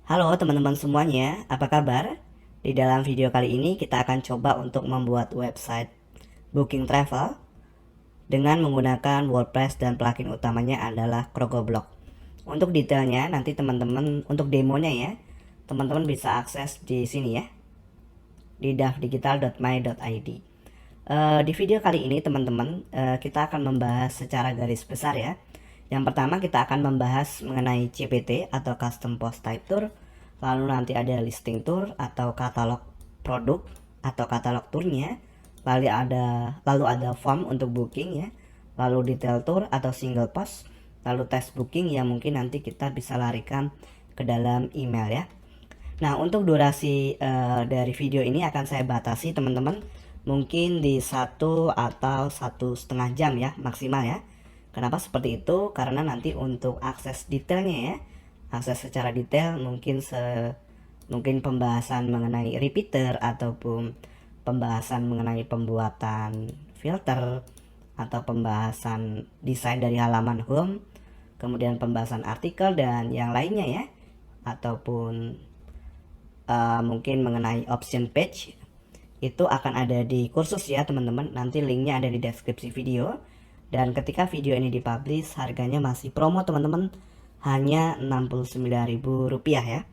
Halo teman-teman semuanya, apa kabar? Di dalam video kali ini kita akan coba untuk membuat website booking travel dengan menggunakan WordPress dan plugin utamanya adalah Krokoblock. Untuk detailnya nanti teman-teman, untuk demonya ya, teman-teman bisa akses di sini ya, di dafdigital.my.id. Di video kali ini teman-teman, kita akan membahas secara garis besar ya. Yang pertama kita akan membahas mengenai CPT atau Custom Post Type Tour. Lalu nanti ada listing tour atau katalog produk atau katalog tournya. Lalu ada form untuk booking ya. Lalu detail tour atau single post. Lalu test booking yang mungkin nanti kita bisa larikan ke dalam email ya. Nah, untuk durasi dari video ini akan saya batasi teman-teman, mungkin di 1 atau 1,5 jam ya maksimal ya. Kenapa seperti itu? Karena nanti untuk akses detailnya ya, akses secara detail mungkin pembahasan mengenai repeater ataupun pembahasan mengenai pembuatan filter atau pembahasan desain dari halaman home, kemudian pembahasan artikel dan yang lainnya ya, ataupun mungkin mengenai option page itu akan ada di kursus ya teman-teman. Nanti linknya ada di deskripsi video. Dan ketika video ini dipublish harganya masih promo teman-teman, hanya Rp69.000 ya.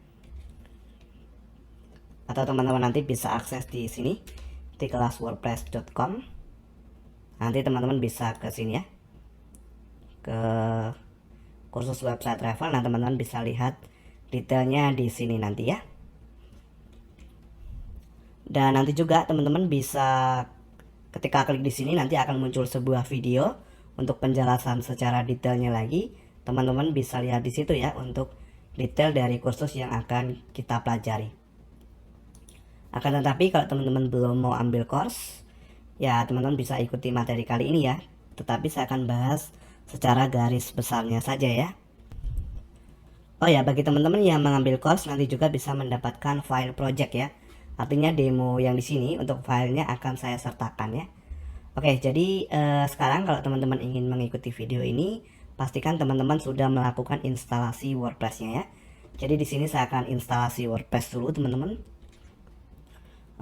Atau teman-teman nanti bisa akses di sini di kelaswordpress.com. Nanti teman-teman bisa ke sini ya, ke kursus website travel. Nah teman-teman bisa lihat detailnya di sini nanti ya. Dan nanti juga teman-teman bisa ketika klik di sini nanti akan muncul sebuah video untuk penjelasan secara detailnya lagi. Teman-teman bisa lihat di situ ya untuk detail dari kursus yang akan kita pelajari. Akan tetapi kalau teman-teman belum mau ambil course, ya teman-teman bisa ikuti materi kali ini ya. Tetapi saya akan bahas secara garis besarnya saja ya. Oh ya, bagi teman-teman yang mengambil course nanti juga bisa mendapatkan file project ya. Artinya demo yang di sini untuk filenya akan saya sertakan ya. Oke, jadi sekarang kalau teman-teman ingin mengikuti video ini, pastikan teman-teman sudah melakukan instalasi WordPress-nya ya. Jadi di sini saya akan instalasi WordPress dulu teman-teman.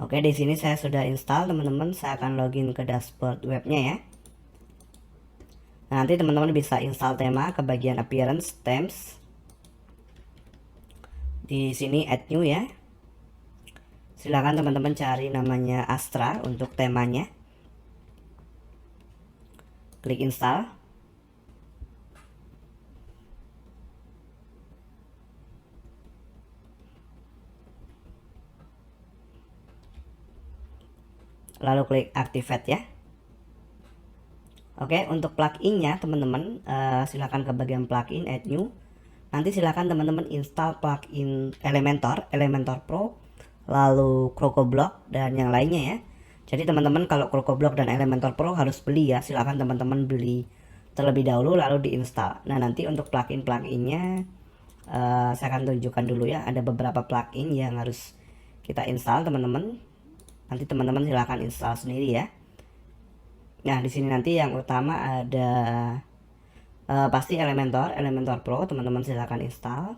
Oke, di sini saya sudah install teman-teman. Saya akan login ke dashboard webnya ya. Nah, nanti teman-teman bisa install tema ke bagian appearance, themes. Di sini add new ya. Silakan teman-teman cari namanya Astra untuk temanya. Klik install. Lalu klik activate ya. Oke, untuk pluginnya teman-teman silakan ke bagian plugin add new. Nanti silakan teman-teman install plugin Elementor Pro, lalu Krokoblock dan yang lainnya ya. Jadi teman-teman kalau Krokoblock dan Elementor Pro harus beli ya. Silakan teman-teman beli terlebih dahulu lalu diinstal. Nah, nanti untuk plugin-pluginnya saya akan tunjukkan dulu ya. Ada beberapa plugin yang harus kita install teman-teman. Nanti teman-teman silakan install sendiri ya. Nah, di sini nanti yang utama ada pasti Elementor Pro, teman-teman silakan install.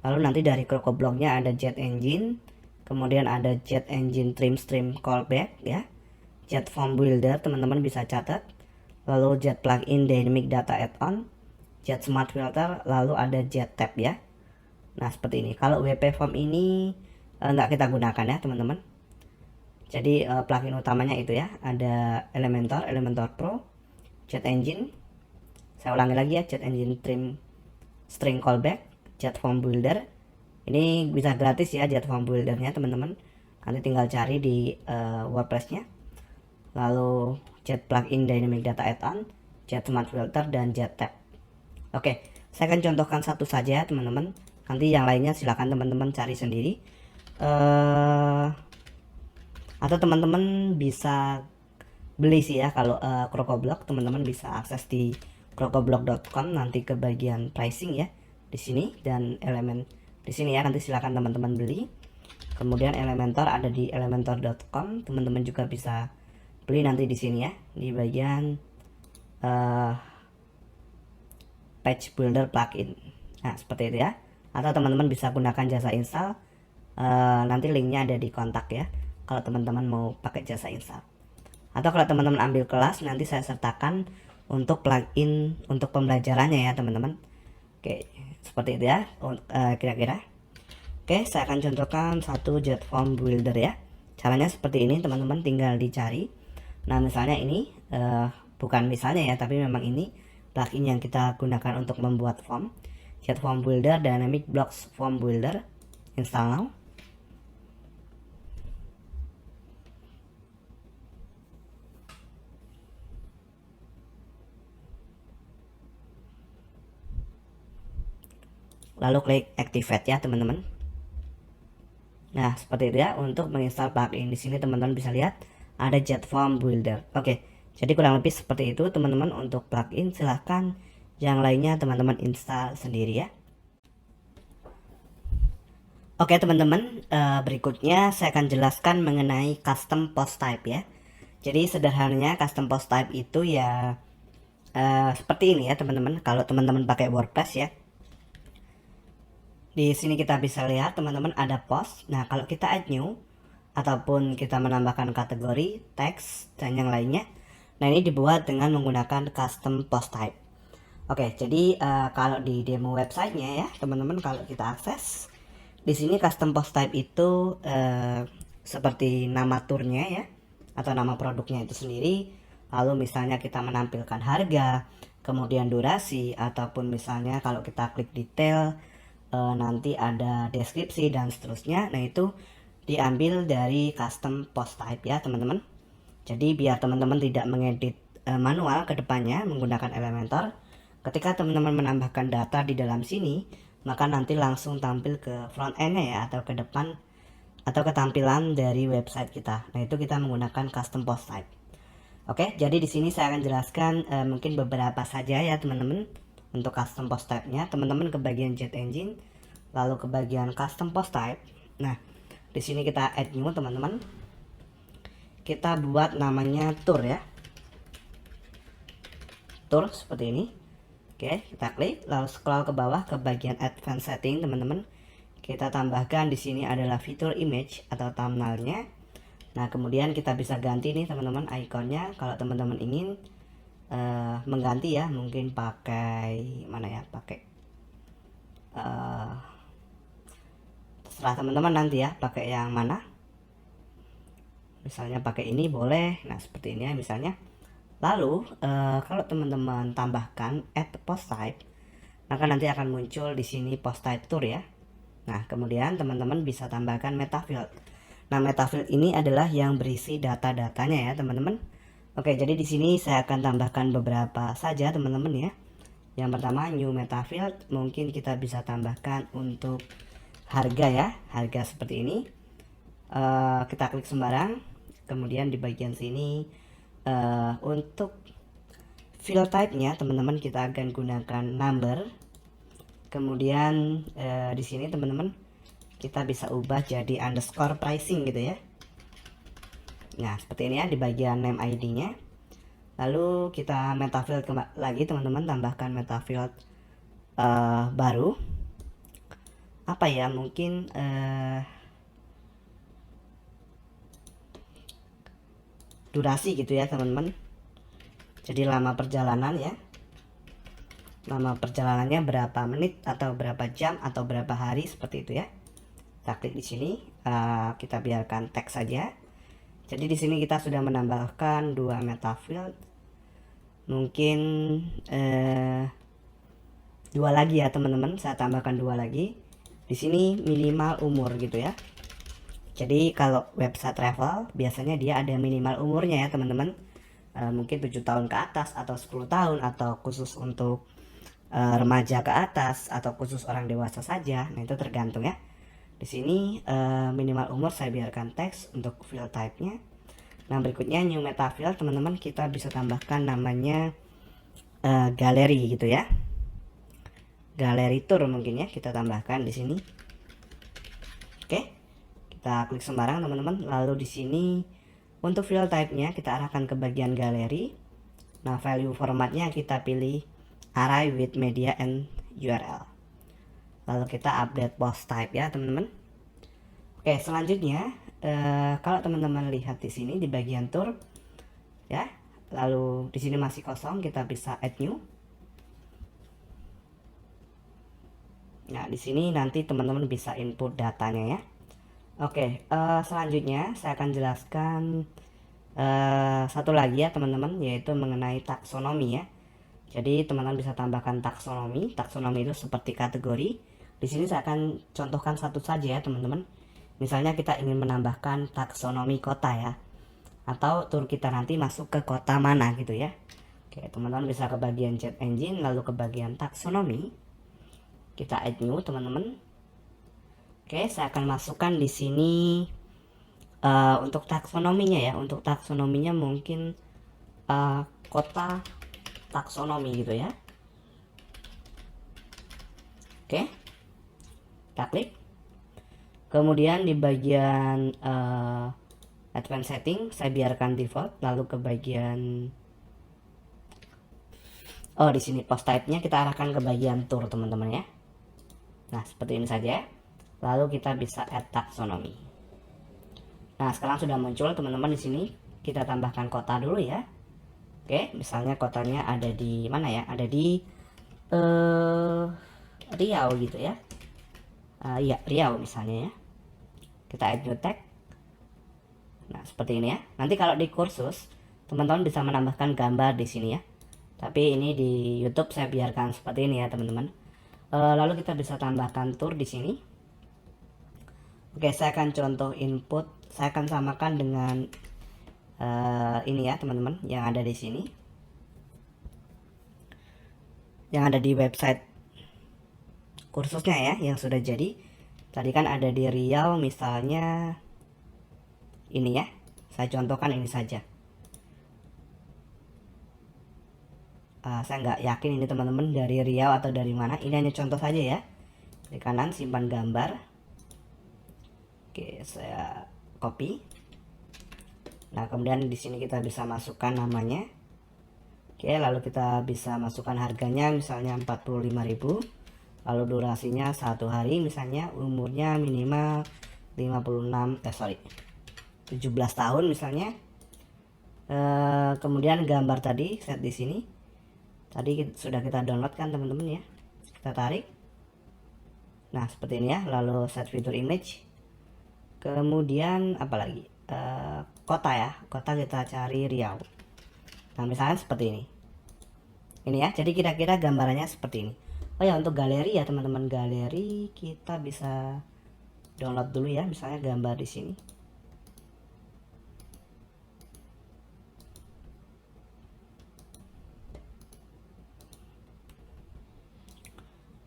Lalu nanti dari Krokoblocknya ada Jet Engine, kemudian ada Jet Engine Stream Callback ya, Jet Form Builder teman-teman bisa catat, lalu Jet Plugin Dynamic Data Add-on, Jet Smart Filter, lalu ada Jet Tab ya. Nah seperti ini. Kalau WP Form ini nggak kita gunakan ya teman-teman. Jadi plugin utamanya itu ya, ada Elementor Pro, Jet Engine. Saya ulangi lagi ya, Jet Engine String Callback, Jet Form Builder. Ini bisa gratis ya Jet Form Buildernya teman-teman. Nanti tinggal cari di WordPress-nya. Lalu Jet Plugin Dynamic Data Add-on, Jet Smart Filter dan Jet Tab. Oke, saya akan contohkan satu saja teman-teman. Nanti yang lainnya silakan teman-teman cari sendiri. Atau teman-teman bisa beli sih ya. Kalau Krokoblock teman-teman bisa akses di krokoblock.com, nanti ke bagian pricing ya di sini, dan elemen di sini ya. Nanti silakan teman-teman beli. Kemudian Elementor ada di elementor.com, teman-teman juga bisa beli nanti di sini ya, di bagian page builder plugin. Nah seperti itu ya. atau teman-teman bisa gunakan jasa install. Nanti linknya ada di kontak ya kalau teman-teman mau pakai jasa install. Atau kalau teman-teman ambil kelas, nanti saya sertakan untuk plugin untuk pembelajarannya ya teman-teman. Oke, seperti itu ya kira-kira. Oke, saya akan contohkan satu jet form builder ya. Caranya seperti ini teman-teman, tinggal dicari. Nah misalnya ini bukan misalnya ya, tapi memang ini plugin yang kita gunakan untuk membuat form. Jet form builder, dynamic blocks form builder, install now. Lalu klik activate ya teman-teman. Nah seperti itu ya untuk menginstal plugin. Di sini teman-teman bisa lihat ada jet form builder. Oke, jadi kurang lebih seperti itu teman-teman untuk plugin. Silahkan yang lainnya teman-teman install sendiri ya. Oke teman-teman, berikutnya saya akan jelaskan mengenai custom post type ya. Jadi sederhananya custom post type itu ya seperti ini ya teman-teman. Kalau teman-teman pakai WordPress ya, di sini kita bisa lihat teman-teman ada post. Nah kalau kita add new ataupun kita menambahkan kategori, teks dan yang lainnya, nah ini dibuat dengan menggunakan custom post type. Oke, jadi kalau di demo websitenya ya teman-teman, kalau kita akses di sini custom post type itu seperti nama tournya ya, atau nama produknya itu sendiri. Lalu misalnya kita menampilkan harga, kemudian durasi, ataupun misalnya kalau kita klik detail nanti ada deskripsi dan seterusnya. Nah itu diambil dari custom post type ya teman-teman. Jadi biar teman-teman tidak mengedit manual ke depannya menggunakan Elementor, ketika teman-teman menambahkan data di dalam sini, maka nanti langsung tampil ke front end-nya ya, atau ke depan atau ketampilan dari website kita. Nah itu kita menggunakan custom post type. Oke, jadi di sini saya akan jelaskan mungkin beberapa saja ya teman-teman. Untuk custom post type-nya, teman-teman ke bagian Jet Engine, lalu ke bagian custom post type. Nah, di sini kita add new teman-teman. Kita buat namanya tour ya. Tour seperti ini. Oke, kita klik, lalu scroll ke bawah ke bagian advanced setting teman-teman. Kita tambahkan di sini adalah fitur image atau thumbnailnya. Nah, kemudian kita bisa ganti nih teman-teman ikonnya kalau teman-teman ingin mengganti ya, mungkin pakai mana ya, pakai terserah teman-teman nanti ya pakai yang mana. Misalnya pakai ini boleh. Nah seperti ini ya misalnya. Lalu kalau teman-teman tambahkan add post type, maka nanti akan muncul di sini post type tour ya. Nah kemudian teman-teman bisa tambahkan meta field. Nah meta field ini adalah yang berisi data-datanya ya teman-teman. Oke, jadi di sini saya akan tambahkan beberapa saja teman-teman ya. Yang pertama new meta field, mungkin kita bisa tambahkan untuk harga ya, harga seperti ini. Kita klik sembarang, kemudian di bagian sini untuk field type-nya teman-teman kita akan gunakan number. Kemudian di sini teman-teman kita bisa ubah jadi underscore pricing gitu ya. Nah seperti ini ya di bagian name ID-nya. Lalu kita meta field lagi teman-teman, tambahkan meta field baru. Apa ya, mungkin durasi gitu ya teman-teman. Jadi lama perjalanan ya. Lama perjalanannya berapa menit atau berapa jam atau berapa hari seperti itu ya. Kita klik di sini, kita biarkan teks saja. Jadi di sini kita sudah menambahkan dua meta field, mungkin dua lagi ya teman-teman. Saya tambahkan dua lagi. Di sini minimal umur gitu ya. Jadi kalau website travel biasanya dia ada minimal umurnya ya teman-teman. Mungkin 7 tahun ke atas atau 10 tahun atau khusus untuk remaja ke atas atau khusus orang dewasa saja. Nah itu tergantung ya. Di sini minimal umur saya biarkan teks untuk field type-nya. Nah berikutnya new meta field teman-teman, kita bisa tambahkan namanya galeri gitu ya. Galeri tour mungkin ya kita tambahkan di sini. Oke, kita klik sembarang teman-teman. Lalu di sini untuk field type-nya kita arahkan ke bagian galeri. Nah value formatnya kita pilih array with media and URL. lalu kita update post type ya teman-teman. Oke, selanjutnya kalau teman-teman lihat di sini di bagian tour ya, lalu di sini masih kosong, kita bisa add new. Nah, di sini nanti teman-teman bisa input datanya ya. Oke, selanjutnya saya akan jelaskan satu lagi ya teman-teman, yaitu mengenai taksonomi ya. Jadi teman-teman bisa tambahkan taksonomi. Taksonomi itu seperti kategori. Di sini saya akan contohkan satu saja ya teman-teman. Misalnya kita ingin menambahkan taksonomi kota ya, atau tour kita nanti masuk ke kota mana gitu ya. Oke, teman-teman bisa ke bagian chat engine, lalu ke bagian taksonomi. Kita add new teman-teman. Oke, saya akan masukkan di sini untuk taksonominya ya. Untuk taksonominya mungkin kota taksonomi gitu ya. Oke, kita klik. Kemudian di bagian advanced setting saya biarkan default, lalu ke bagian di sini post type-nya kita arahkan ke bagian tour teman-teman ya. Nah, seperti ini saja. Lalu kita bisa add taksonomi. Nah, sekarang sudah muncul teman-teman di sini. Kita tambahkan kota dulu ya. Oke, misalnya kotanya ada di mana ya? Ada di Riau gitu ya. Iya, Riau misalnya ya. Kita add new tag. Nah, seperti ini ya. Nanti kalau di kursus, teman-teman bisa menambahkan gambar di sini ya. Tapi ini di YouTube saya biarkan seperti ini ya, teman-teman. Lalu kita bisa tambahkan tour di sini. Oke, saya akan contoh input. Saya akan samakan dengan ini ya, teman-teman, yang ada di sini. Yang ada di website kursusnya ya, yang sudah jadi. Tadi kan ada di Riau misalnya ini ya. Saya contohkan ini saja. Saya nggak yakin ini teman-teman dari Riau atau dari mana. Ini hanya contoh saja ya. Di kanan simpan gambar. Oke, saya copy. Nah, kemudian di sini kita bisa masukkan namanya. Oke, lalu kita bisa masukkan harganya misalnya 45.000. Lalu durasinya 1 hari misalnya, umurnya minimal 17 tahun misalnya. Kemudian gambar tadi set di sini. Tadi sudah kita download kan teman-teman ya. Kita tarik. Nah, seperti ini ya. Lalu set fitur image. Kemudian apa lagi? Kota ya. Kota kita cari Riau. Nah, misalnya seperti ini. Ini ya. Jadi kira-kira gambarannya seperti ini. Oh ya, untuk galeri ya teman-teman. Galeri kita bisa download dulu ya. Misalnya gambar di sini.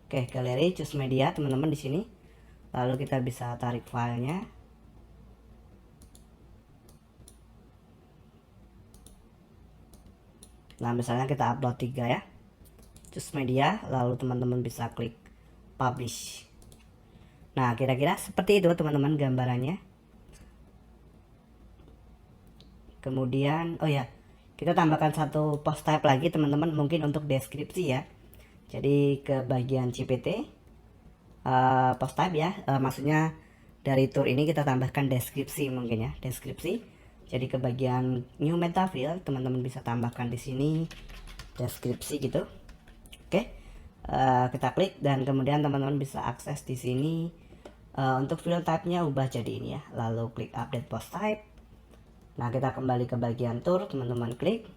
Oke, galeri, choose media teman-teman di sini. Lalu kita bisa tarik filenya. Nah, misalnya kita upload 3 ya. Choose media, lalu teman-teman bisa klik publish. Nah, kira-kira seperti itu teman-teman gambarannya. Kemudian, oh ya, kita tambahkan satu post type lagi teman-teman, mungkin untuk deskripsi ya. Jadi ke bagian CPT post type ya, maksudnya dari tour ini kita tambahkan deskripsi mungkin ya, deskripsi. Jadi ke bagian new meta field teman-teman bisa tambahkan di sini deskripsi gitu. Oke, kita klik dan kemudian teman-teman bisa akses di sini. Untuk field type-nya ubah jadi ini ya, lalu klik update post type. Nah, kita kembali ke bagian tour, teman-teman klik.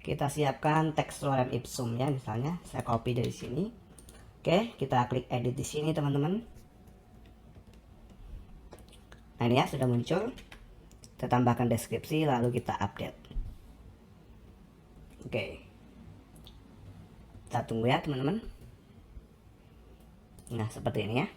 Kita siapkan teks lorem ipsum ya, misalnya saya copy dari sini. Oke, kita klik edit di sini teman-teman. Nah, ini ya sudah muncul. Kita tambahkan deskripsi lalu kita update. Oke, kita tunggu ya teman-teman. Nah, seperti ini ya.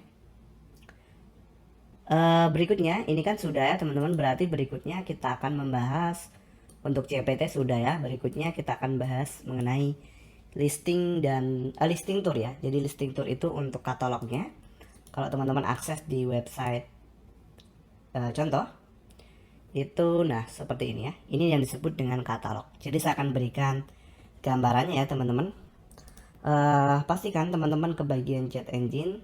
Berikutnya ini kan sudah ya teman-teman, berarti berikutnya kita akan membahas untuk CPT sudah ya. Berikutnya kita akan bahas mengenai listing dan listing tour ya. Jadi listing tour itu untuk katalognya. Kalau teman-teman akses di website contoh itu, nah seperti ini ya. Ini yang disebut dengan katalog. Jadi saya akan berikan gambarannya ya teman-teman. Pastikan teman-teman ke bagian chat engine,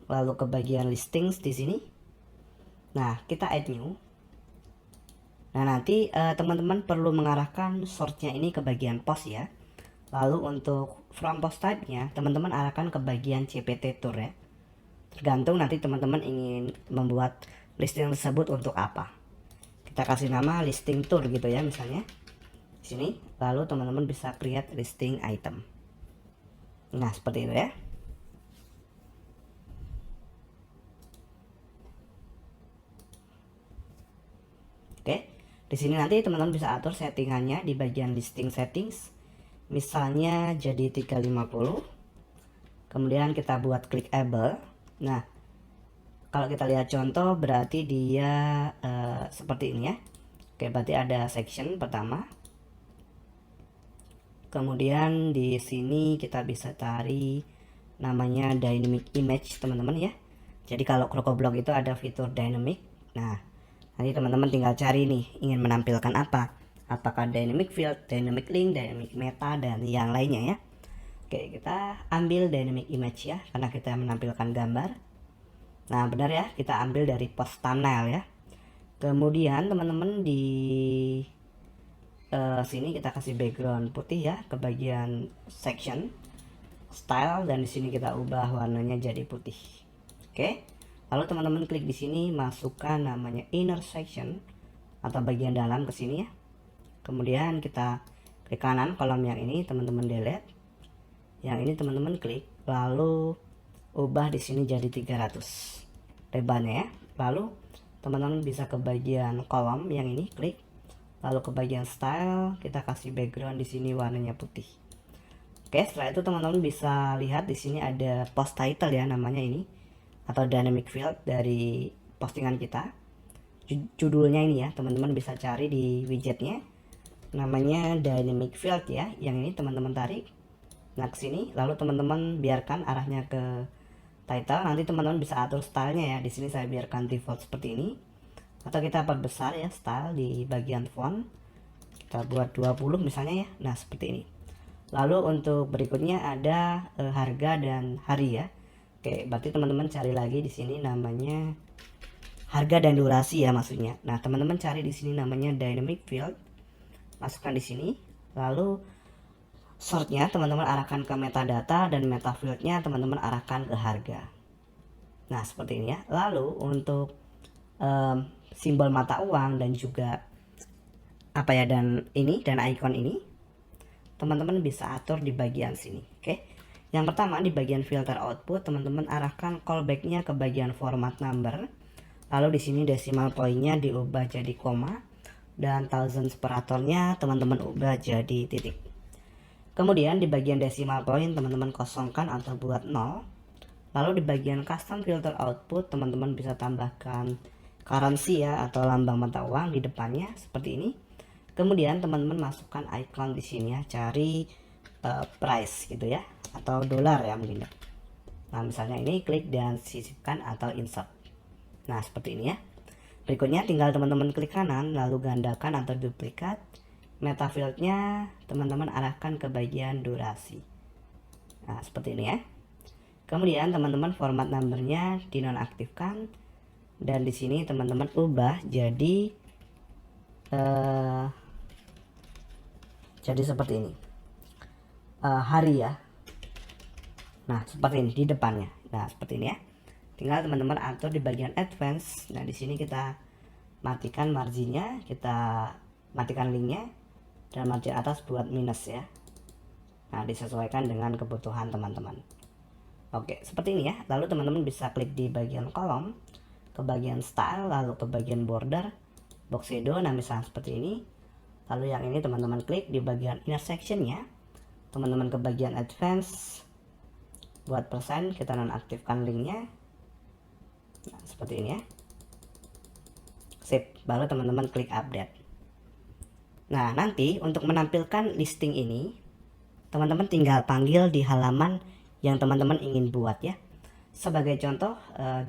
lalu ke bagian listings di sini. Nah, kita add new. Nah, nanti teman-teman perlu mengarahkan sortnya ini ke bagian post ya. Lalu untuk from post type-nya, teman-teman arahkan ke bagian CPT tour ya. Tergantung nanti teman-teman ingin membuat listing tersebut untuk apa. Kita kasih nama listing tour gitu ya misalnya. Di sini, lalu teman-teman bisa create listing item. Nah, seperti itu ya. Oke, di sini nanti teman-teman bisa atur settingannya di bagian listing settings. Misalnya jadi 350. Kemudian kita buat clickable. Nah, kalau kita lihat contoh berarti dia seperti ini ya. Oke, berarti ada section pertama. Kemudian di sini kita bisa cari namanya dynamic image teman-teman ya. Jadi kalau CrocoBlock itu ada fitur dynamic. Nah, nanti teman-teman tinggal cari nih ingin menampilkan apa. Apakah dynamic field, dynamic link, dynamic meta, dan yang lainnya ya. Oke, kita ambil dynamic image ya, karena kita menampilkan gambar. Nah, benar ya, kita ambil dari post thumbnail ya. Kemudian teman-teman di sini kita kasih background putih ya ke bagian section style, dan di sini kita ubah warnanya jadi putih. Oke. Lalu teman-teman klik di sini, masukkan namanya inner section atau bagian dalam ke sini ya. Kemudian kita klik kanan kolom yang ini, teman-teman delete. Yang ini teman-teman klik, lalu ubah di sini jadi 300 lebarnya ya. Lalu teman-teman bisa ke bagian kolom yang ini, klik. Lalu ke bagian style, kita kasih background di sini warnanya putih. Oke, setelah itu teman-teman bisa lihat di sini ada post title ya namanya ini, atau dynamic field dari postingan kita. Judulnya ini ya, teman-teman bisa cari di widgetnya, namanya dynamic field ya. Yang ini teman-teman tarik, nah ke sini, lalu teman-teman biarkan arahnya ke title. Nanti teman-teman bisa atur stylenya ya. Di sini saya biarkan default seperti ini, atau kita perbesar ya style di bagian font. Kita buat 20 misalnya ya. Nah, seperti ini. Lalu untuk berikutnya ada harga dan hari ya. Oke, berarti teman-teman cari lagi di sini namanya harga dan durasi ya maksudnya. Nah, teman-teman cari di sini namanya dynamic field. Masukkan di sini. Lalu sortnya teman-teman arahkan ke metadata, dan meta fieldnya teman-teman arahkan ke harga. Nah, seperti ini ya. Lalu untuk simbol mata uang dan juga apa ya, dan ini dan icon ini teman-teman bisa atur di bagian sini. Oke. Yang pertama di bagian filter output, teman-teman arahkan callbacknya ke bagian format number. Lalu di sini decimal pointnya diubah jadi koma, dan thousand separatornya teman-teman ubah jadi titik. Kemudian di bagian decimal point teman-teman kosongkan atau buat 0. Lalu di bagian custom filter output teman-teman bisa tambahkan currency ya atau lambang mata uang di depannya seperti ini. Kemudian teman-teman masukkan icon di sini ya, cari price gitu ya, atau dolar ya mungkin ya. Nah, misalnya ini klik dan sisipkan atau insert. Nah, seperti ini ya. Berikutnya tinggal teman-teman klik kanan lalu gandakan atau duplikat. Meta fieldnya teman-teman arahkan ke bagian durasi. Nah, seperti ini ya. Kemudian teman-teman format numbernya dinonaktifkan, dan di sini teman-teman ubah jadi seperti ini, hari ya. Nah, seperti ini di depannya. Nah, seperti ini ya. Tinggal teman-teman atur di bagian advance. Nah, di sini kita matikan marginnya, kita matikan linknya, dan margin atas buat minus ya. Nah, disesuaikan dengan kebutuhan teman-teman. Oke, seperti ini ya. Lalu teman-teman bisa klik di bagian kolom, ke bagian style, lalu ke bagian border, box shadow. Nah, misalnya seperti ini. Lalu yang ini teman-teman klik di bagian intersection ya. Teman-teman ke bagian advance, buat persen, kita nonaktifkan linknya. Nah, seperti ini ya. Sip, baru teman-teman klik update. Nah, nanti untuk menampilkan listing ini, teman-teman tinggal panggil di halaman yang teman-teman ingin buat ya. Sebagai contoh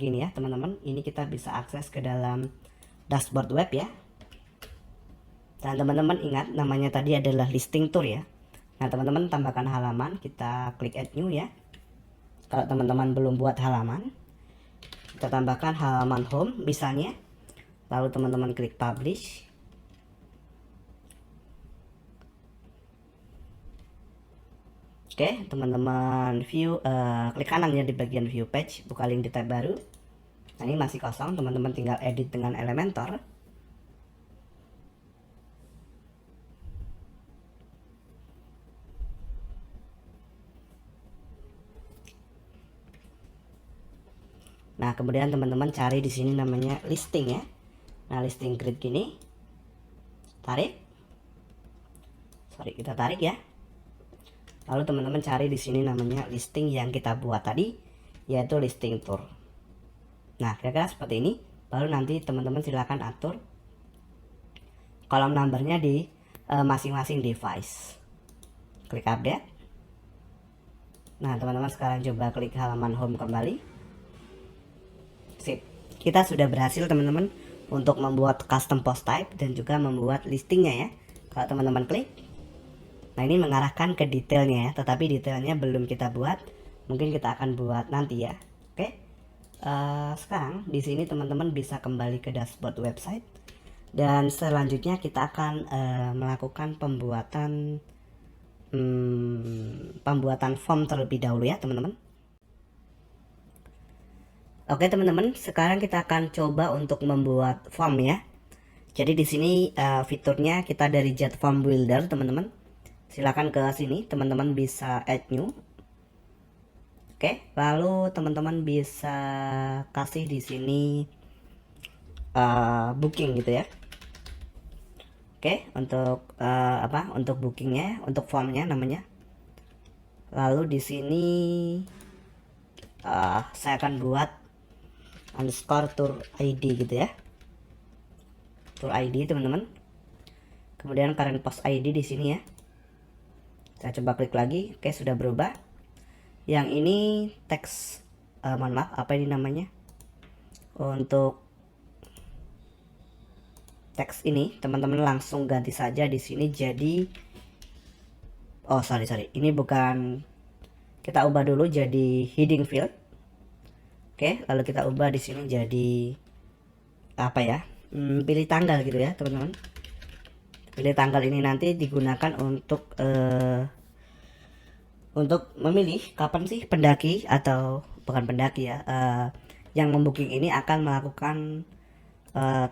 gini ya teman-teman, ini kita bisa akses ke dalam dashboard web ya. Dan teman-teman ingat namanya tadi adalah listing tour ya. Nah, teman-teman tambahkan halaman, kita klik add new ya. Kalau teman-teman belum buat halaman, Kita tambahkan halaman home misalnya, lalu teman-teman klik publish. Oke, teman-teman view, klik kanan ya di bagian view page, buka link di tab baru. Nah, ini masih kosong, teman-teman tinggal edit dengan Elementor. Nah, kemudian teman-teman cari di sini namanya listing ya. Nah, listing grid gini. Kita tarik ya. Lalu teman-teman cari di sini namanya listing yang kita buat tadi, yaitu listing tour. Nah, kira-kira seperti ini. Baru nanti teman-teman silakan atur kolom numbernya di masing-masing device. Klik update. Nah, teman-teman sekarang coba klik halaman home kembali. Sip. Kita sudah berhasil teman-teman untuk membuat custom post type dan juga membuat listingnya ya. Kalau teman-teman klik, nah ini mengarahkan ke detailnya ya, tetapi detailnya belum kita buat, mungkin kita akan buat nanti ya. Oke, sekarang di sini teman-teman bisa kembali ke dashboard website dan selanjutnya kita akan melakukan pembuatan form terlebih dahulu ya teman-teman. Oke teman-teman, sekarang kita akan coba untuk membuat form ya. Jadi di sini fiturnya kita dari Jet Form Builder teman-teman. Silakan ke sini, teman-teman bisa add new. Oke, lalu teman-teman bisa kasih di sini booking gitu ya. Oke, untuk untuk bookingnya, untuk formnya namanya. Lalu di sini saya akan buat underscore tour ID gitu ya. Tour ID teman-teman. Kemudian current post ID di sini ya. Saya coba klik lagi. Oke, sudah berubah. Yang ini teks, mohon maaf, apa ini namanya? Untuk teks ini teman-teman langsung ganti saja di sini jadi, oh sorry, ini bukan, kita ubah dulu jadi heading field. Oke, lalu kita ubah di sini jadi apa ya? Pilih tanggal gitu ya teman-teman. Pilih tanggal ini nanti digunakan untuk memilih kapan sih pendaki atau bukan pendaki ya, yang membooking ini akan melakukan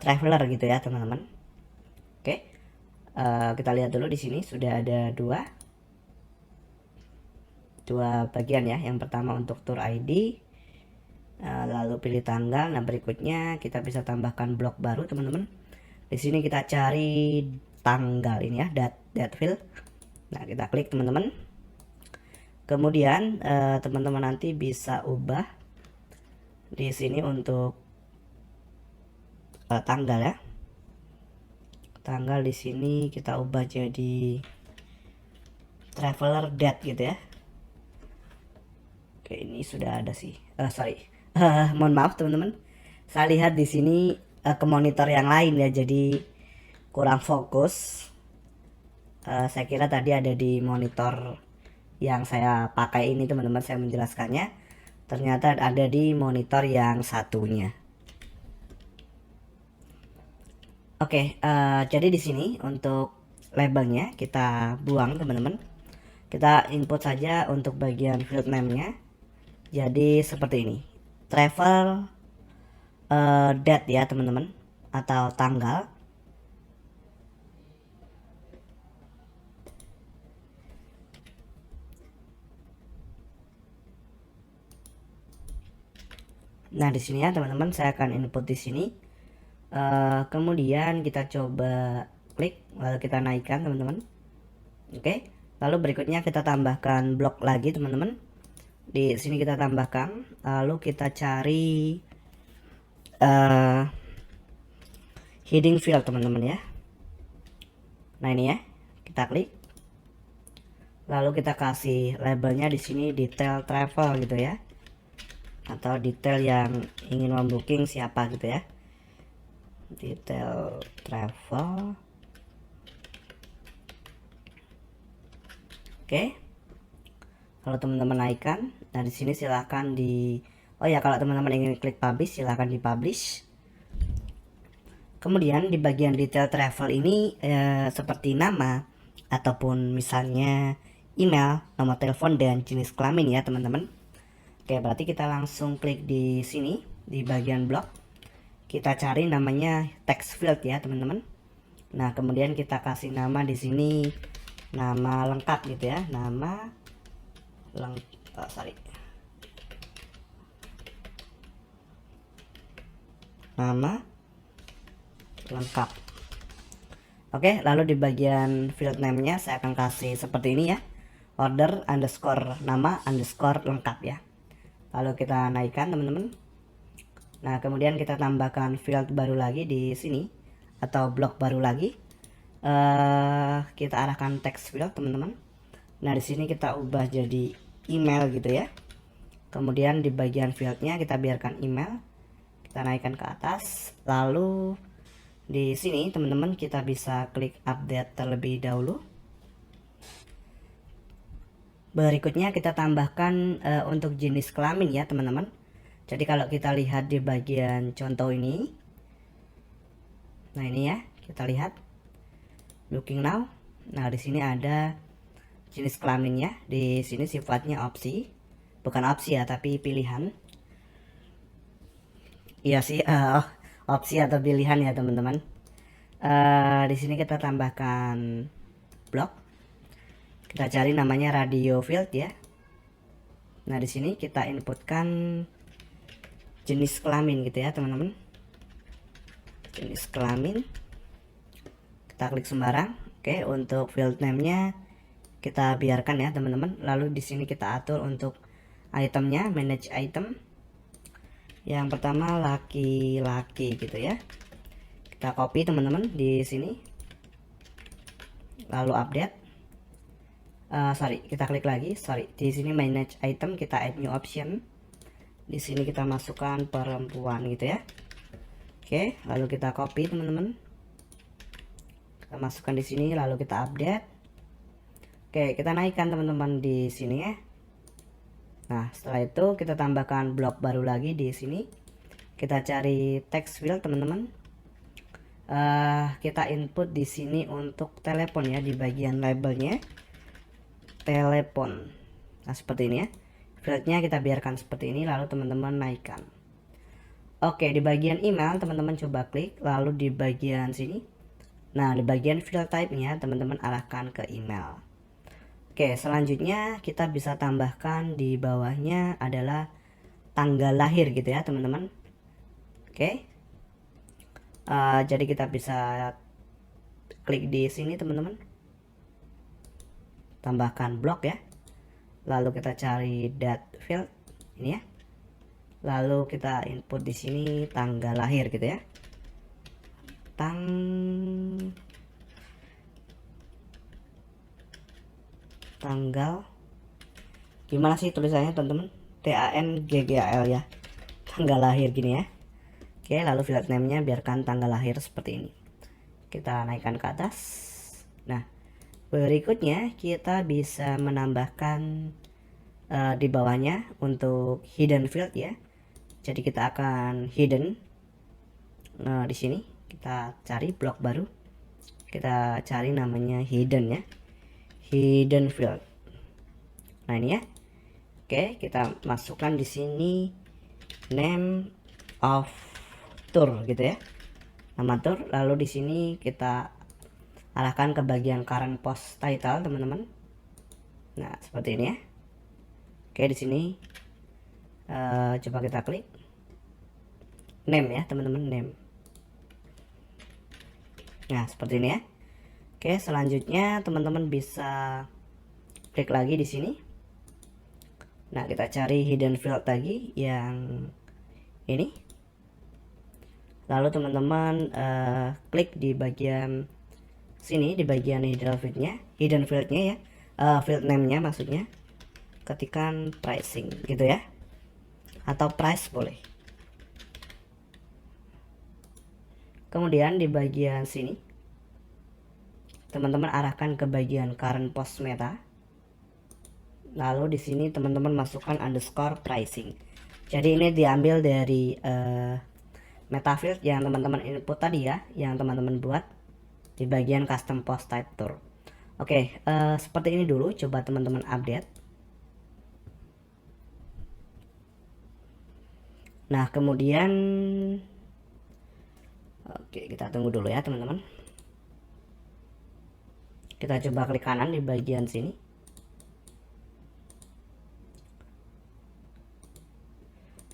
traveler gitu ya teman-teman. Oke, kita lihat dulu di sini sudah ada dua bagian ya. Yang pertama untuk tour ID, lalu pilih tanggal. Nah, berikutnya kita bisa tambahkan blok baru teman-teman. Di sini kita cari tanggal ini ya, date field. Nah, kita klik teman-teman. Kemudian teman-teman nanti bisa ubah di sini untuk tanggal ya. Tanggal di sini kita ubah jadi traveler date gitu ya. Oke, ini sudah ada sih. Mohon maaf teman-teman. Saya lihat di sini ke monitor yang lain ya, jadi kurang fokus. Saya kira tadi ada di monitor yang saya pakai ini teman-teman, saya menjelaskannya. Ternyata ada di monitor yang satunya. Oke, jadi di sini untuk labelnya kita buang teman-teman. Kita input saja untuk bagian field name-nya. Jadi seperti ini, travel date ya teman-teman, atau tanggal. Nah, di sini ya teman-teman, saya akan input di sini. Kemudian kita coba klik, lalu kita naikkan teman-teman. Oke, lalu berikutnya kita tambahkan blok lagi teman-teman. Di sini kita tambahkan, lalu kita cari heading field teman-teman ya. Nah, ini ya, kita klik. Lalu kita kasih labelnya di sini detail travel gitu ya, atau detail yang ingin membooking siapa gitu ya. Detail travel. Oke. Kalau teman-teman naikkan, nah di sini silahkan di Oh ya, kalau teman-teman ingin klik publish, silahkan di publish. Kemudian di bagian detail travel ini seperti nama ataupun misalnya email, nomor telepon, dan jenis kelamin ya teman-teman. Oke, berarti kita langsung klik di sini di bagian blog. Kita cari namanya text field ya teman-teman. Nah, kemudian kita kasih nama di sini nama lengkap gitu ya, nama nama lengkap. Oke, lalu di bagian field name-nya saya akan kasih seperti ini ya, order underscore nama underscore lengkap ya. Lalu kita naikkan teman-teman. Nah, kemudian kita tambahkan field baru lagi di sini atau blok baru lagi. Kita arahkan text field teman-teman. Nah, di sini kita ubah jadi email gitu ya. Kemudian di bagian fieldnya kita biarkan email. Kita naikkan ke atas. Lalu di sini teman-teman kita bisa klik update terlebih dahulu. Berikutnya kita tambahkan untuk jenis kelamin ya teman-teman. Jadi kalau kita lihat di bagian contoh ini, nah ini ya, kita lihat looking now. Nah, di sini ada jenis kelaminnya. Di sini sifatnya opsi, bukan opsi ya, tapi pilihan. Iya sih, opsi atau pilihan ya teman-teman. Di sini kita tambahkan blok. Kita cari namanya radio field ya. Nah, di sini kita inputkan jenis kelamin gitu ya teman-teman. Jenis kelamin. Kita klik sembarang. Oke, untuk field name-nya kita biarkan ya teman-teman. Lalu di sini kita atur untuk itemnya, manage item. Yang pertama laki-laki gitu ya. Kita copy teman-teman di sini. Lalu update. Kita klik lagi. Di sini manage item, kita add new option. Di sini kita masukkan perempuan gitu ya. Oke, lalu kita copy teman-teman. Kita masukkan di sini, lalu kita update. Oke, kita naikkan teman-teman di sini ya. Nah, setelah itu kita tambahkan blok baru lagi di sini. Kita cari text field teman-teman. Kita input di sini untuk telepon ya, di bagian labelnya telepon. Nah, seperti ini ya. Fieldnya kita biarkan seperti ini, lalu teman-teman naikkan. Oke, di bagian email teman-teman coba klik, lalu di bagian sini. Nah, di bagian field type-nya teman-teman arahkan ke email. Oke, selanjutnya kita bisa tambahkan di bawahnya adalah tanggal lahir gitu ya teman-teman. Oke, jadi kita bisa klik di sini teman-teman, tambahkan blok ya, lalu kita cari date field ini ya, lalu kita input di sini tanggal lahir gitu ya, tanggal gimana sih tulisannya teman-teman, TANGGAL ya, tanggal lahir gini ya. Oke, lalu field name-nya biarkan tanggal lahir seperti ini. Kita naikkan ke atas. Nah, berikutnya kita bisa menambahkan di bawahnya untuk hidden field ya. Jadi kita akan hidden. Di sini kita cari blok baru. Kita cari namanya hidden ya. Hidden field. Nah, ini ya. Oke, kita masukkan di sini name of tour gitu ya, nama tour. Lalu di sini kita arahkan ke bagian current post title teman-teman. Nah, seperti ini ya. Oke, di sini coba kita klik name ya teman-teman, name. Nah, seperti ini ya. Oke, selanjutnya teman-teman bisa klik lagi di sini. Nah, kita cari hidden field lagi yang ini. Lalu teman-teman klik di bagian sini, di bagian hidden fieldnya ya, field name-nya maksudnya. Ketikkan pricing gitu ya, atau price boleh. Kemudian di bagian sini teman-teman arahkan ke bagian current post meta. Lalu di sini teman-teman masukkan underscore pricing. Jadi ini diambil dari metafield yang teman-teman input tadi ya, yang teman-teman buat di bagian custom post type tour. Oke, seperti ini dulu, coba teman-teman update. Nah, kemudian oke, kita tunggu dulu ya teman-teman. Kita coba klik kanan di bagian sini.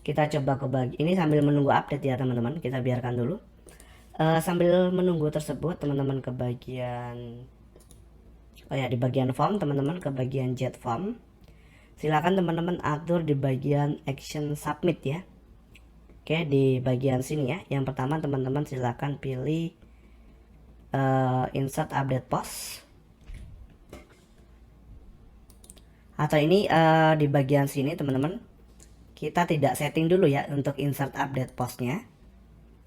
Kita coba ke bagian ini sambil menunggu update ya teman-teman. Kita biarkan dulu. Sambil menunggu tersebut, teman-teman ke bagian di bagian form, teman-teman ke bagian jet form. Silakan teman-teman atur di bagian action submit ya. Oke, di bagian sini ya. Yang pertama teman-teman silakan pilih insert update post. Atau ini di bagian sini teman-teman, kita tidak setting dulu ya untuk insert update postnya.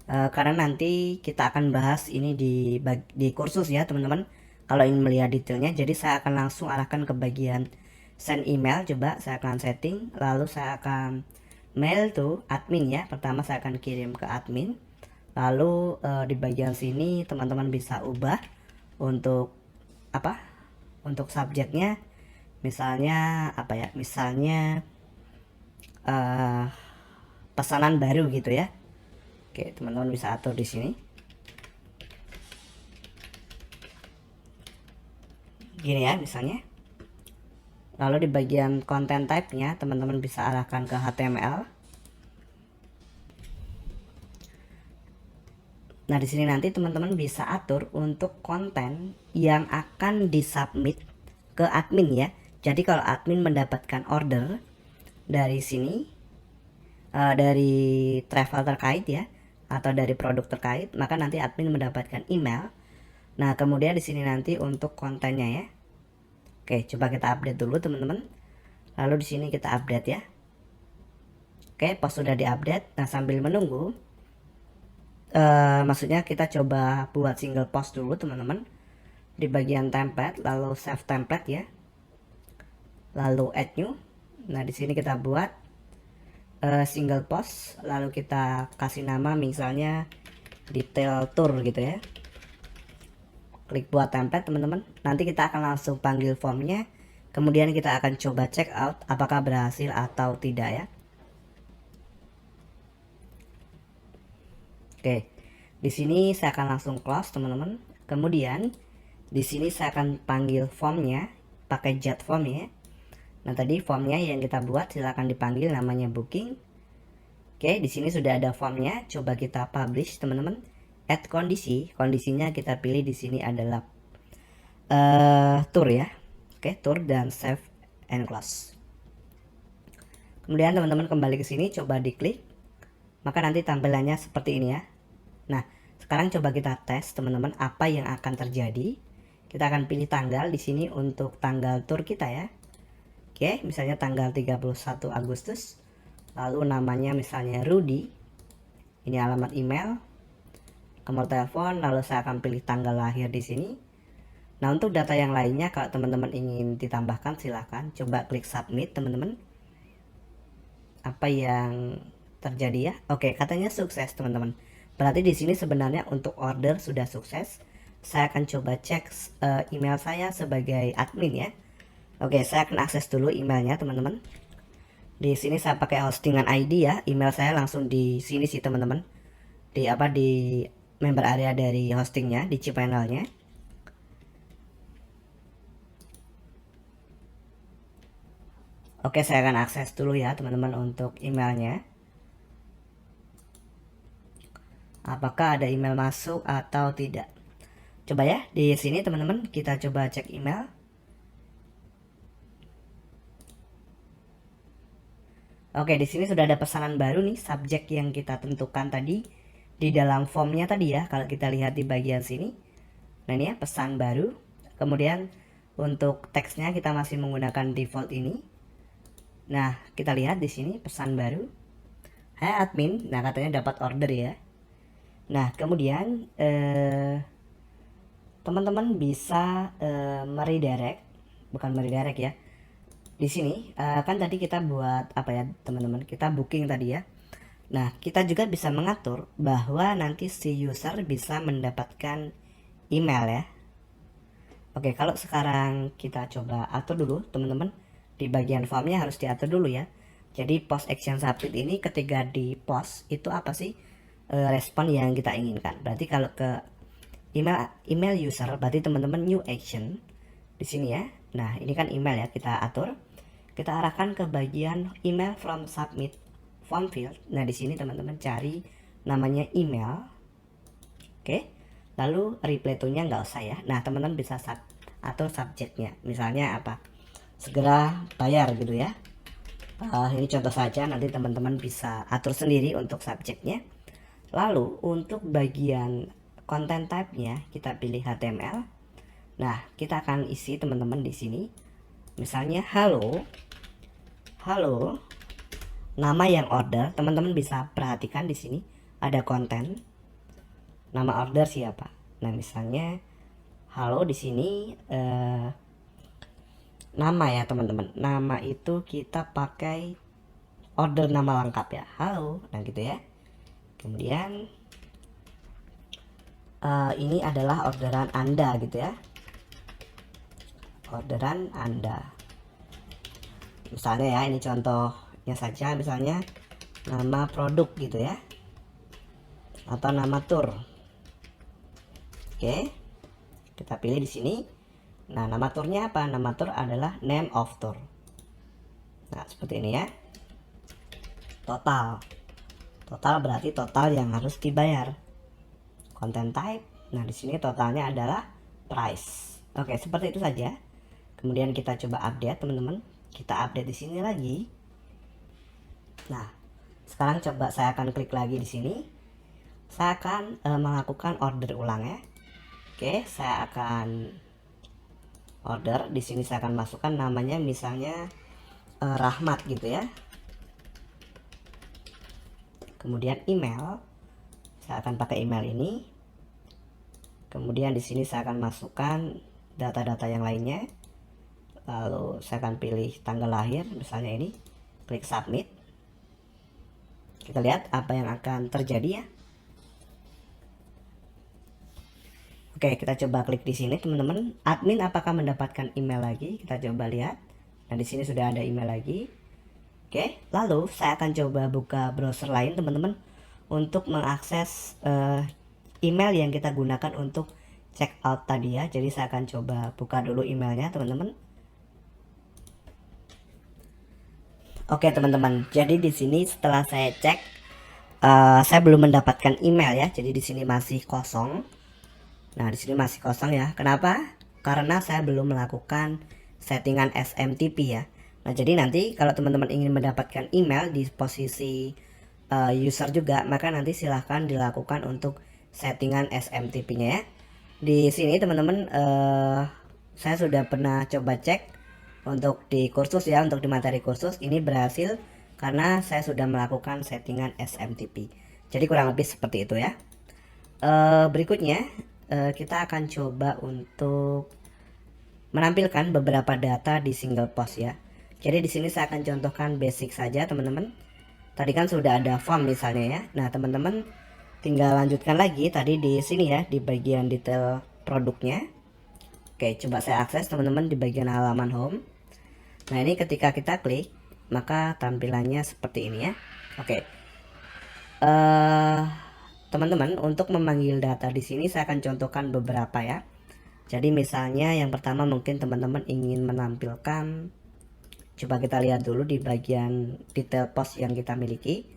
Karena nanti kita akan bahas ini di kursus ya teman-teman, kalau ingin melihat detailnya. Jadi saya akan langsung arahkan ke bagian send email. Coba saya akan setting, lalu saya akan mail to admin ya. Pertama saya akan kirim ke admin, lalu di bagian sini teman-teman bisa ubah untuk untuk subjeknya, misalnya misalnya pesanan baru gitu ya. Oke, teman-teman bisa atur di sini gini ya misalnya. Lalu di bagian content type-nya teman-teman bisa arahkan ke HTML. Nah, di sini nanti teman-teman bisa atur untuk konten yang akan disubmit ke admin ya. Jadi kalau admin mendapatkan order dari sini, dari travel terkait ya, atau dari produk terkait, maka nanti admin mendapatkan email. Nah, kemudian di sini nanti untuk kontennya ya. Oke, coba kita update dulu teman-teman. Lalu di sini kita update ya. Oke, post sudah diupdate. Nah, sambil menunggu, maksudnya kita coba buat single post dulu teman-teman. Di bagian template, lalu save template ya. Lalu add new. Nah, di sini kita buat single post, lalu kita kasih nama misalnya detail tour gitu ya. Klik buat template teman-teman. Nanti kita akan langsung panggil formnya. Kemudian kita akan coba check out apakah berhasil atau tidak ya. Oke, di sini saya akan langsung close teman-teman. Kemudian di sini saya akan panggil formnya pakai jet form ya. Nah, tadi formnya yang kita buat silahkan dipanggil namanya booking. Oke, di sini sudah ada formnya. Coba kita publish teman-teman. Add kondisi, kondisinya kita pilih di sini adalah tour ya. Oke, tour dan save and close. Kemudian teman-teman kembali ke sini, coba diklik, maka nanti tampilannya seperti ini ya. Nah, sekarang coba kita tes teman-teman apa yang akan terjadi. Kita akan pilih tanggal di sini untuk tanggal tour kita ya. Oke, misalnya tanggal 31 Agustus. Lalu namanya misalnya Rudy. Ini alamat email, nomor telepon, lalu saya akan pilih tanggal lahir di sini. Nah, untuk data yang lainnya kalau teman-teman ingin ditambahkan silahkan coba klik submit teman-teman. Apa yang terjadi ya? Oke, katanya sukses teman-teman. Berarti di sini sebenarnya untuk order sudah sukses. Saya akan coba cek email saya sebagai admin ya. Oke, saya akan akses dulu emailnya teman-teman. Di sini saya pakai hostingan ID ya. Email saya langsung di sini sih teman-teman. Di member area dari hostingnya, di cPanel-nya. Oke, saya akan akses dulu ya teman-teman untuk emailnya. Apakah ada email masuk atau tidak? Coba ya, di sini teman-teman kita coba cek email. Oke, di sini sudah ada pesanan baru nih, subjek yang kita tentukan tadi di dalam formnya tadi ya. Kalau kita lihat di bagian sini, nah ini ya pesan baru. Kemudian untuk teksnya kita masih menggunakan default ini. Nah, kita lihat di sini pesan baru. Hai admin, nah katanya dapat order ya. Nah, kemudian teman-teman bisa meredirect, bukan meredirect ya, di sini kan tadi kita buat apa ya teman-teman, kita booking tadi ya. Nah, kita juga bisa mengatur bahwa nanti si user bisa mendapatkan email ya. Oke, kalau sekarang kita coba atur dulu teman-teman, di bagian formnya harus diatur dulu ya. Jadi post action submit ini ketika di post itu apa sih respon yang kita inginkan. Berarti kalau ke email user berarti teman-teman new action di sini ya. Nah, ini kan email ya, kita atur. Kita arahkan ke bagian email from submit form field. Nah, di sini teman-teman cari namanya email. Oke. Lalu reply to-nya nggak usah ya. Nah, teman-teman bisa atur subjeknya. Misalnya apa? Segera bayar gitu ya. Ini contoh saja, nanti teman-teman bisa atur sendiri untuk subjeknya. Lalu untuk bagian content type-nya kita pilih HTML. Nah, kita akan isi teman-teman di sini. Misalnya halo, nama yang order. Teman-teman bisa perhatikan di sini ada konten. Nama order siapa? Nah, misalnya halo di sini nama ya teman-teman. Nama itu kita pakai order nama lengkap ya. Halo, nah gitu ya. Kemudian ini adalah orderan Anda gitu ya. Orderan Anda. Misalnya ya, ini contohnya saja, misalnya nama produk gitu ya. Atau nama tour. Oke. Kita pilih di sini. Nah, nama turnya apa? Nama tur adalah name of tour. Nah, seperti ini ya. Total berarti total yang harus dibayar. Content type. Nah, di sini totalnya adalah price. Oke, seperti itu saja. Kemudian kita coba update, teman-teman. Kita update di sini lagi. Nah, sekarang coba saya akan klik lagi di sini. Saya akan melakukan order ulang ya. Oke, saya akan order. Di sini saya akan masukkan namanya misalnya Rahmat gitu ya. Kemudian email, saya akan pakai email ini. Kemudian di sini saya akan masukkan data-data yang lainnya. Lalu saya akan pilih tanggal lahir, misalnya ini. Klik submit. Kita lihat apa yang akan terjadi ya. Oke, kita coba klik di sini teman-teman. Admin apakah mendapatkan email lagi? Kita coba lihat. Nah, di sini sudah ada email lagi. Oke, lalu saya akan coba buka browser lain teman-teman untuk mengakses email yang kita gunakan untuk check out tadi ya. Jadi saya akan coba buka dulu emailnya teman-teman. Oke teman-teman, jadi di sini setelah saya cek saya belum mendapatkan email ya. Jadi di sini masih kosong. Nah, di sini masih kosong ya. Kenapa? Karena saya belum melakukan settingan SMTP ya. Nah, jadi nanti kalau teman-teman ingin mendapatkan email di posisi user juga, maka nanti silahkan dilakukan untuk settingan SMTP-nya ya. Di sini teman-teman saya sudah pernah coba cek untuk di kursus ya, untuk di materi kursus ini berhasil karena saya sudah melakukan settingan SMTP. Jadi kurang lebih seperti itu ya. Berikutnya kita akan coba untuk menampilkan beberapa data di single post ya. Jadi di sini saya akan contohkan basic saja teman-teman. Tadi kan sudah ada form misalnya ya. Nah, teman-teman tinggal lanjutkan lagi tadi di sini ya, di bagian detail produknya. Oke, coba saya akses teman-teman di bagian halaman home. Nah, ini ketika kita klik, maka tampilannya seperti ini ya. Oke. Teman-teman, untuk memanggil data di sini saya akan contohkan beberapa ya. Jadi misalnya yang pertama mungkin teman-teman ingin menampilkan, coba kita lihat dulu di bagian detail post yang kita miliki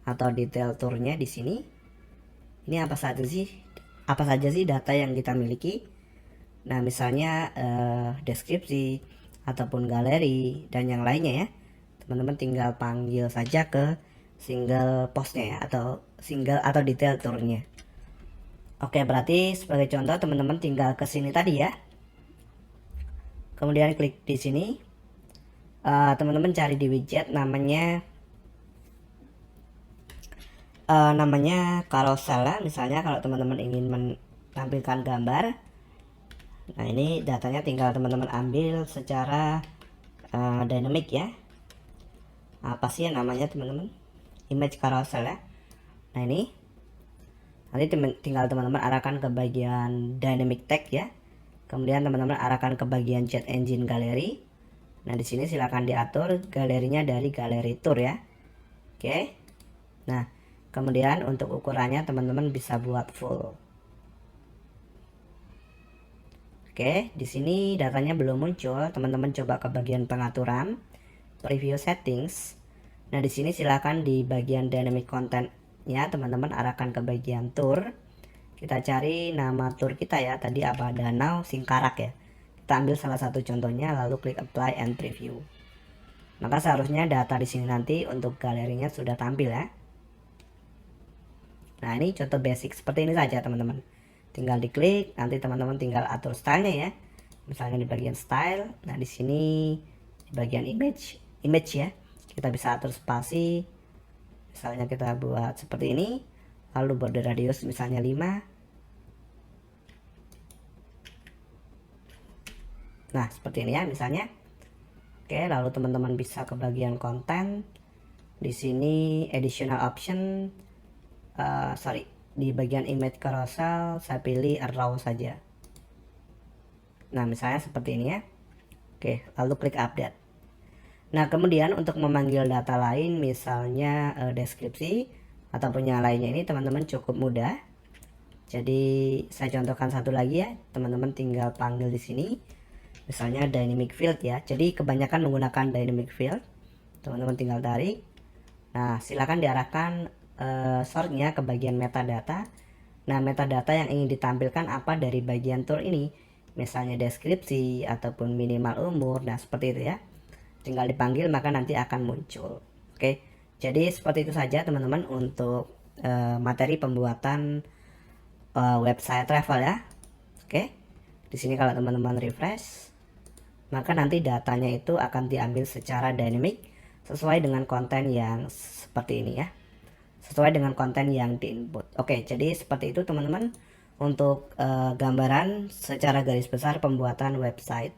atau detail tournya di sini. Ini apa saja sih data yang kita miliki. Nah, misalnya deskripsi ataupun galeri dan yang lainnya ya. Teman-teman tinggal panggil saja ke single postnya ya, atau single atau detail tournya. Oke, berarti sebagai contoh teman-teman tinggal ke sini tadi ya. Kemudian klik di sini. Teman-teman cari di widget namanya carousel ya. Misalnya kalau teman-teman ingin menampilkan gambar. Nah, ini datanya tinggal teman-teman ambil secara dynamic ya. Apa sih yang namanya teman-teman? Image carousel ya. Nah ini nanti tinggal teman-teman arahkan ke bagian dynamic tag ya. Kemudian teman-teman arahkan ke bagian chat engine galeri. Nah di sini silahkan diatur galerinya dari galeri tour ya. Oke. Nah kemudian untuk ukurannya teman-teman bisa buat full. Oke, di sini datanya belum muncul. Teman-teman coba ke bagian pengaturan, preview settings. Nah di sini silahkan di bagian dynamic content-nya teman-teman arahkan ke bagian tour. Kita cari nama tour kita ya, tadi apa, Danau Singkarak ya. Kita ambil salah satu contohnya, lalu klik apply and preview. Maka seharusnya data di sini nanti untuk galerinya sudah tampil ya. Nah ini contoh basic seperti ini saja teman-teman. Tinggal diklik, nanti teman-teman tinggal atur stylenya ya. Misalnya di bagian style, nah di sini di bagian image ya, kita bisa atur spasi. Misalnya kita buat seperti ini, lalu border radius misalnya 5. Nah seperti ini ya misalnya. Oke, lalu teman-teman bisa ke bagian konten. Di sini additional option, di bagian image carousel saya pilih raw saja. Nah misalnya seperti ini ya. Oke, lalu klik update. Nah kemudian untuk memanggil data lain, misalnya deskripsi ataupun yang lainnya, ini teman-teman cukup mudah. Jadi saya contohkan satu lagi ya, teman-teman tinggal panggil di sini. Misalnya dynamic field ya. Jadi kebanyakan menggunakan dynamic field. Teman-teman tinggal tarik. Nah silakan diarahkan sortnya ke bagian metadata. Nah metadata yang ingin ditampilkan apa dari bagian tour ini, misalnya deskripsi ataupun minimal umur. Nah seperti itu ya, tinggal dipanggil maka nanti akan muncul. Oke, jadi seperti itu saja teman-teman untuk materi pembuatan website travel ya. Oke, di sini kalau teman-teman refresh, maka nanti datanya itu akan diambil secara dynamic sesuai dengan konten yang seperti ini ya, sesuai dengan konten yang diinput. Oke, jadi seperti itu teman-teman untuk gambaran secara garis besar pembuatan website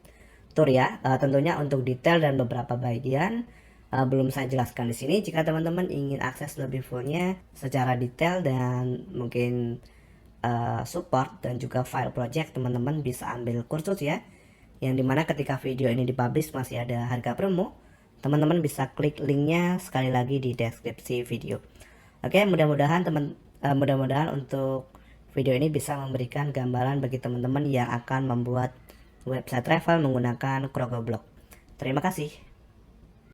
tour ya. Tentunya untuk detail dan beberapa bagian belum saya jelaskan di sini. Jika teman-teman ingin akses lebih fullnya secara detail dan mungkin support dan juga file project, teman-teman bisa ambil kursus ya, yang dimana ketika video ini dipublish masih ada harga promo. Teman-teman bisa klik linknya sekali lagi di deskripsi video. Oke, mudah-mudahan mudah-mudahan untuk video ini bisa memberikan gambaran bagi teman-teman yang akan membuat website travel menggunakan Krogoblog. Terima kasih.